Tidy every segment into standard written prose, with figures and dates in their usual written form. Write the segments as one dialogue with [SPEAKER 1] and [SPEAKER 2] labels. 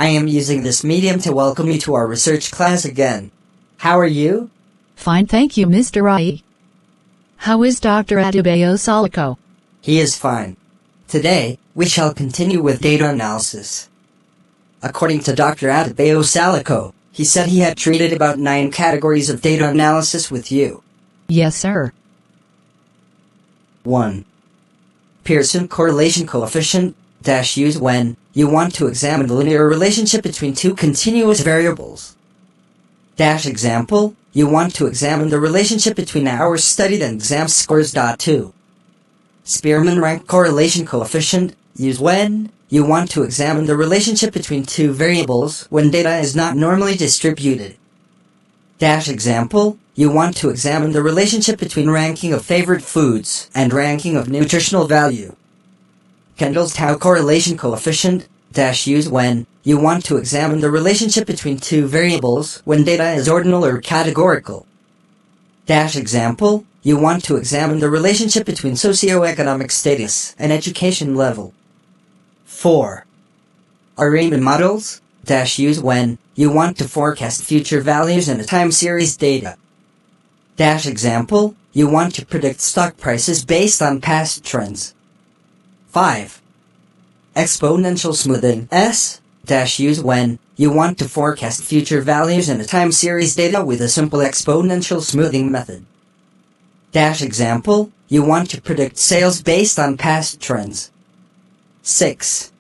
[SPEAKER 1] I am using this medium to welcome you to our research class again. How are you?
[SPEAKER 2] Fine, thank you, Mr. Rai. How is Dr. Adebayo Salako?
[SPEAKER 1] He is fine. Today, we shall continue with data analysis. According to Dr. Adebayo Salako, he said he had treated about 9 categories of data analysis with you.
[SPEAKER 2] Yes, sir.
[SPEAKER 1] 1. Pearson correlation coefficient - use when you want to examine the linear relationship between two continuous variables. Example, you want to examine the relationship between hours studied and exam scores. 2. Spearman rank correlation coefficient - use when you want to examine the relationship between two variables when data is not normally distributed. Example, you want to examine the relationship between ranking of favorite foods and ranking of nutritional value. Kendall's tau correlation coefficient - use when you want to examine the relationship between two variables when data is ordinal or categorical. Example, you want to examine the relationship between socioeconomic status and education level. 4. Riemann models - use when you want to forecast future values in a time series data. Example, you want to predict stock prices based on past trends. 5. Exponential smoothing - use when you want to forecast future values in a time series data with a simple exponential smoothing method. Example, you want to predict sales based on past trends. 6.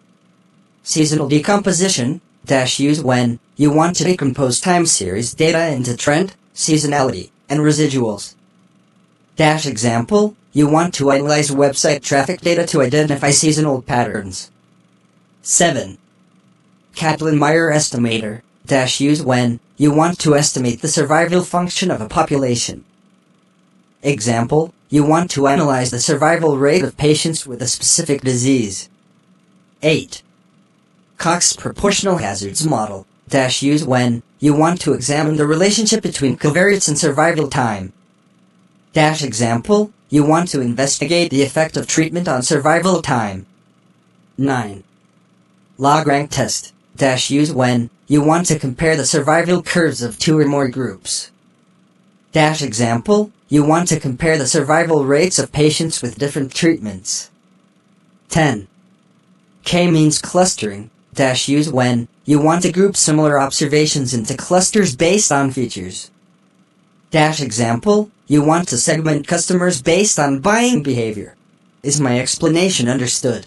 [SPEAKER 1] Seasonal decomposition - use when you want to decompose time series data into trend, seasonality, and residuals. Example, you want to analyze website traffic data to identify seasonal patterns. 7. Kaplan-Meier estimator - use when you want to estimate the survival function of a population. Example, you want to analyze the survival rate of patients with a specific disease. 8. Cox proportional hazards model - use when you want to examine the relationship between covariates and survival time. Example, you want to investigate the effect of treatment on survival time. 9. Log rank test - use when you want to compare the survival curves of 2 or more groups. Example, you want to compare the survival rates of patients with different treatments. 10. K-means clustering - use when you want to group similar observations into clusters based on features. Example, you want to segment customers based on buying behavior. Is my explanation understood?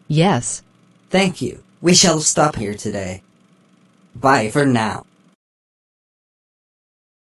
[SPEAKER 2] Yes.
[SPEAKER 1] Thank you. We shall stop here today. Bye for now.